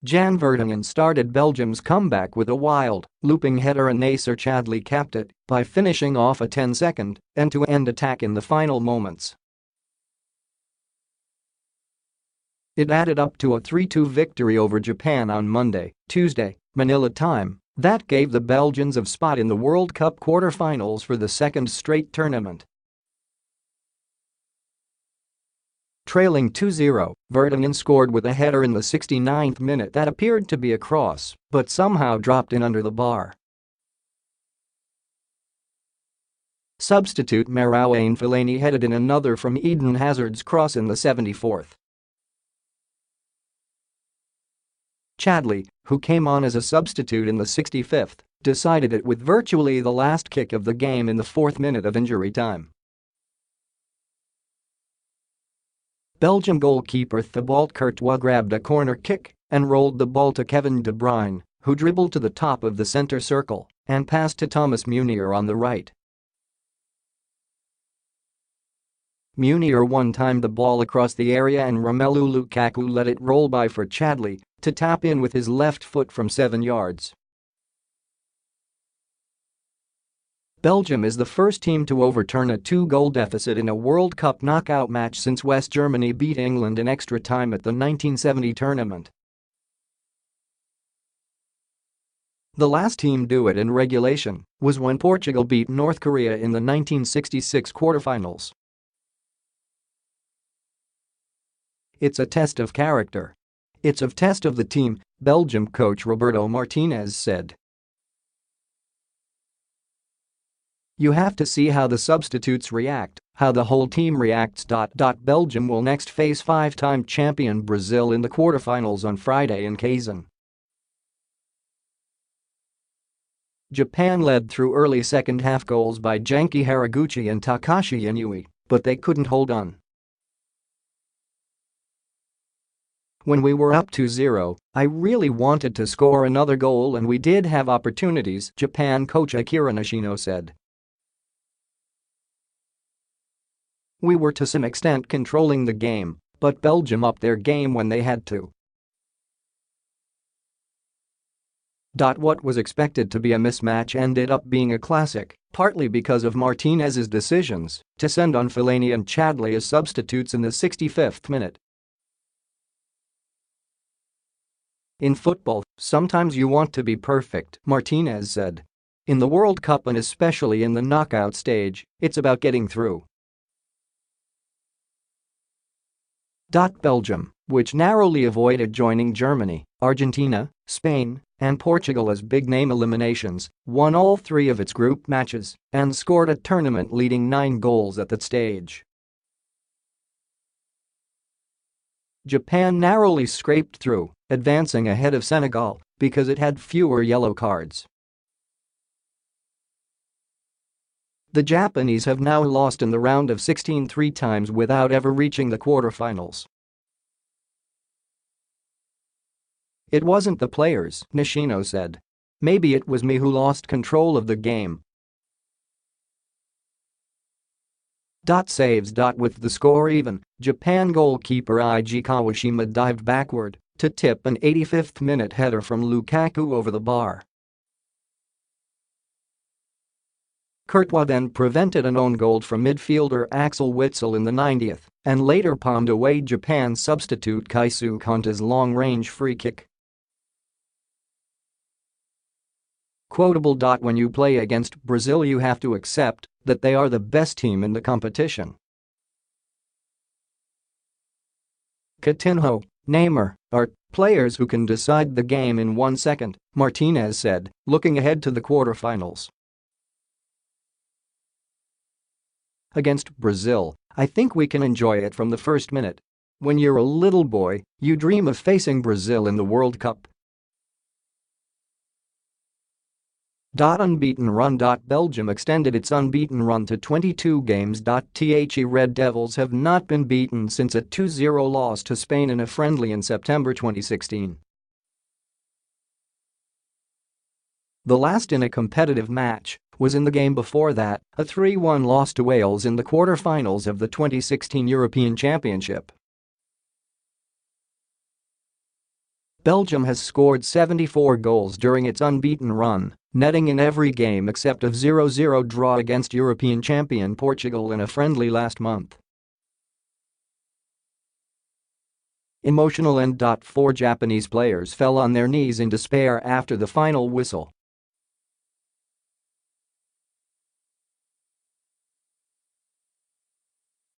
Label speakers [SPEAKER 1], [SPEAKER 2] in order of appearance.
[SPEAKER 1] Jan Vertonghen started Belgium's comeback with a wild, looping header and Nacer Chadli capped it by finishing off a 10-second end-to-end attack in the final moments. It added up to a 3-2 victory over Japan on Tuesday, Manila time, that gave the Belgians a spot in the World Cup quarterfinals for the second straight tournament. Trailing 2-0, Vertonghen scored with a header in the 69th minute that appeared to be a cross, but somehow dropped in under the bar. Substitute Marouane Fellaini headed in another from Eden Hazard's cross in the 74th. Chadli, who came on as a substitute in the 65th, decided it with virtually the last kick of the game in the 4th minute of injury time. Belgium goalkeeper Thibault Courtois grabbed a corner kick and rolled the ball to Kevin De Bruyne, who dribbled to the top of the center circle and passed to Thomas Meunier on the right. Meunier one-timed the ball across the area and Romelu Lukaku let it roll by for Chadli to tap in with his left foot from 7 yards. Belgium is the first team to overturn a 2-goal deficit in a World Cup knockout match since West Germany beat England in extra time at the 1970 tournament. The last team do it in regulation was when Portugal beat North Korea in the 1966 quarterfinals. It's a test of character. It's a test of the team, Belgium coach Roberto Martinez said. You have to see how the substitutes react, how the whole team reacts. Belgium will next face 5-time champion Brazil in the quarterfinals on Friday in Kazan. Japan led through early second-half goals by Genki Haraguchi and Takashi Inui, but they couldn't hold on. When we were up 2-0, I really wanted to score another goal and we did have opportunities, Japan coach Akira Nishino said. We were to some extent controlling the game, but Belgium upped their game when they had to. What was expected to be a mismatch ended up being a classic, partly because of Martinez's decisions to send on Fellaini and Chadli as substitutes in the 65th minute. In football, sometimes you want to be perfect, Martinez said. In the World Cup and especially in the knockout stage, it's about getting through. Belgium, which narrowly avoided joining Germany, Argentina, Spain, and Portugal as big-name eliminations, won all 3 of its group matches and scored a tournament-leading 9 goals at that stage. Japan narrowly scraped through, advancing ahead of Senegal because it had fewer yellow cards. The Japanese have now lost in the round of 16 3 times without ever reaching the quarterfinals. It wasn't the players, Nishino said. Maybe it was me who lost control of the game. Saves. With the score even, Japan goalkeeper Eiji Kawashima dived backward to tip an 85th minute header from Lukaku over the bar. Courtois then prevented an own goal from midfielder Axel Witsel in the 90th and later palmed away Japan's substitute Keisuke Honda's long-range free kick. Quotable. When you play against Brazil you have to accept that they are the best team in the competition. Coutinho, Neymar are players who can decide the game in 1 second, Martinez said, looking ahead to the quarterfinals. Against Brazil, I think we can enjoy it from the first minute. When you're a little boy, you dream of facing Brazil in the World Cup. Unbeaten run. Belgium extended its unbeaten run to 22 games. The Red Devils have not been beaten since a 2-0 loss to Spain in a friendly in September 2016. The last in a competitive match was in the game before that, a 3-1 loss to Wales in the quarter-finals of the 2016 European Championship. Belgium has scored 74 goals during its unbeaten run, netting in every game except a 0-0 draw against European champion Portugal in a friendly last month. Emotional end. 4 Japanese players fell on their knees in despair after the final whistle